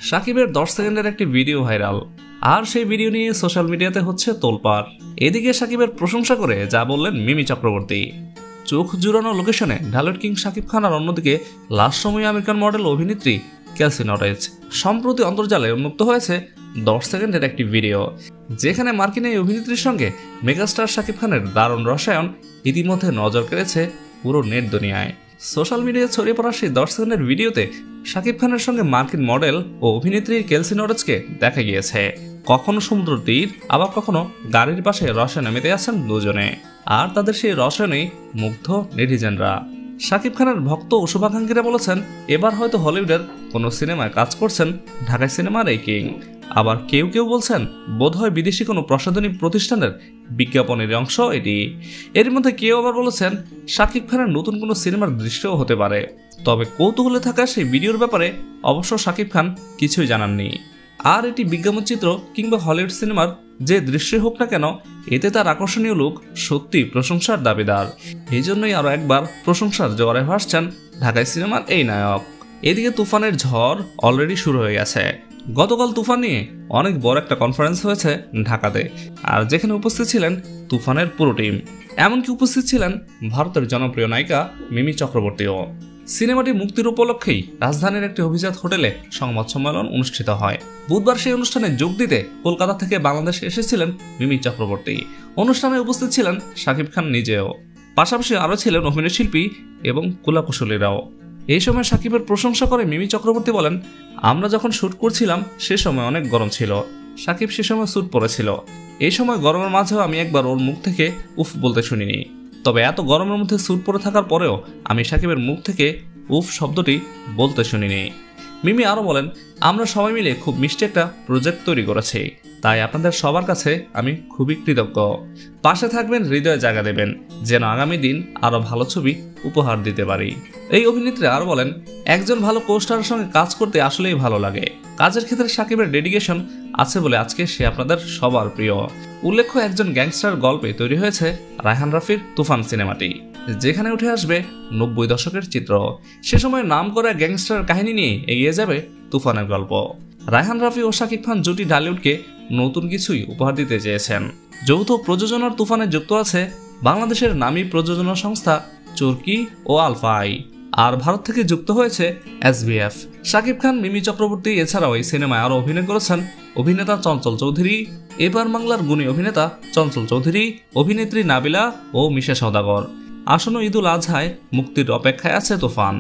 শাকিবের 10 সেকেন্ডের একটি video viral, আর সেই ভিডিও নিয়ে সোশ্যাল মিডিয়াতে হচ্ছে তোলপাড়। এদিকে শাকিবের প্রশংসা করে যা বললেন মিমি চক্রবর্তী। চোখ জুড়ানো লোকেশনে ঢালিউড কিং শাকিব খান, আর অন্যদিকে লাস্ট সময়ে আমেরিকান মডেল অভিনেত্রী কেলসি নরেজ। সম্প্রতি অন্তর্জালে উন্মুক্ত হয়েছে 10 সেকেন্ডের একটি ভিডিও, যেখানে মার্কিন এই অভিনেত্রীর সঙ্গে মেগাস্টার শাকিব খানের দারুণ রসায়ন ইতিমধ্যে নজর কেড়েছে পুরো নেট দুনিয়ায়। সোশ্যাল মিডিয়ায় ছড়িয়ে পড়া সেই 10 সেকেন্ডের ভিডিওতে শাকিব খানের সঙ্গে মার্কিন মডেল ও অভিনেত্রী কেলসি নরেজকে দেখা গিয়েছে। কখনো সমুদ্র তীর, আবার কখনো গাড়ির পাশে রসায়নে মেতে আছেন দুজনে, আর তাদের সেই রসায়নেই মুগ্ধ নেটিজেনরা। শাকিব খানের ভক্ত ও শুভাকাঙ্ক্ষীরা বলেছেন, এবার হয়তো হলিউডের কোনো সিনেমায় কাজ করছেন ঢাকায় সিনেমার এই কিং। আবার কেউ কেউ বলছেন বোধহয় বিদেশি কোনো প্রসাধনী প্রতিষ্ঠানের বিজ্ঞাপনের অংশ এটি। এর মধ্যে কেউ আবার বলেছেন শাকিব খানের নতুন কোনো সিনেমার দৃশ্যও হতে পারে। তবে কৌতূহলে থাকা সেই ভিডিওর ব্যাপারে অবশ্য শাকিব খান কিছুই জানাননি। আর এটি বিজ্ঞাপন চিত্র কিংবা হলিউড সিনেমার যে দৃশ্য হোক না কেন, এতে তার আকর্ষণীয় লুক সত্যি প্রশংসার দাবিদার। এই জন্যই আরও একবার প্রশংসার জোয়ারে ভাসছেন ঢাকায় সিনেমার এই নায়ক। এদিকে তুফানের ঝড় অলরেডি শুরু হয়ে গেছে। গতকাল তুফান নিয়ে অনেক বড় একটা কনফারেন্স হয়েছে ঢাকাতে, আর যেখানে উপস্থিত ছিলেন তুফানের পুরো টিম। এমনকি উপস্থিত ছিলেন ভারতের জনপ্রিয় নায়িকা মিমি চক্রবর্তীও। সিনেমাটি মুক্তির উপলক্ষেই রাজধানীর একটি অভিজাত হোটেলে সংবাদ সম্মেলন অনুষ্ঠিত হয়। বুধবার সেই অনুষ্ঠানে যোগ দিতে কলকাতা থেকে বাংলাদেশে এসেছিলেন মিমি চক্রবর্তী। অনুষ্ঠানে উপস্থিত ছিলেন শাকিব খান নিজেও, পাশাপাশি আরও ছিলেন অভিনয় শিল্পী এবং কলাকুশলীরাও। এই সময় শাকিবের প্রশংসা করে মিমি চক্রবর্তী বলেন, আমরা যখন শ্যুট করছিলাম সে সময় অনেক গরম ছিল। শাকিব সে সময় স্যুট পরেছিল। এই সময় গরমের মাঝেও আমি একবার ওর মুখ থেকে উফ বলতে শুনিনি। তবে এত গরমের মধ্যে স্যুট পরে থাকার পরেও আমি শাকিবের মুখ থেকে উফ শব্দটি বলতে শুনিনি। মিমি আরও বলেন, আমরা সবাই মিলে খুব মিষ্টি একটা প্রজেক্ট তৈরি করেছি, তাই আপনাদের সবার কাছে আমি খুবই কৃতজ্ঞ। পাশে থাকবেন, হৃদয়ে জায়গা দেবেন, যেন আগামী দিন আরও ভালো ছবি উপহার দিতে পারি। এই অভিনেত্রী আরও বলেন, একজন ভালো কোস্টারের সঙ্গে কাজ করতে আসলেই ভালো লাগে। কাজের ক্ষেত্রে শাকিবের ডেডিকেশন আছে বলে আজকে সে আপনাদের সবার প্রিয়। উল্লেখ্য, একজন গ্যাংস্টার গল্পে তৈরি হয়েছে রায়হান রাফির তুফান সিনেমাটি, যেখানে উঠে আসবে 90 দশকের চিত্র। সে সময় নাম করা গ্যাংস্টার কাহিনী নিয়ে এগিয়ে যাবে তুফানের গল্প। রায়হান রাফি ও শাকিব খান জুটি ঢালিউডকে নতুন কিছুই উপহার দিতে চেয়েছেন। যৌথ প্রযোজনার তুফানে যুক্ত আছে বাংলাদেশের নামী প্রযোজনা সংস্থা চরকি ও আলফা আই, আর ভারত থেকে যুক্ত হয়েছে SBF। শাকিব খান, মিমি চক্রবর্তী এছাড়াও এই সিনেমায় আরও অভিনয় করেছেন অভিনেতা চঞ্চল চৌধুরী, এবার বাংলার গুণী অভিনেতা চঞ্চল চৌধুরী, অভিনেত্রী নাবিলা ও মিশা সওদাগর। আসন্ন ঈদুল আজহায় মুক্তির অপেক্ষায় আছে তুফান।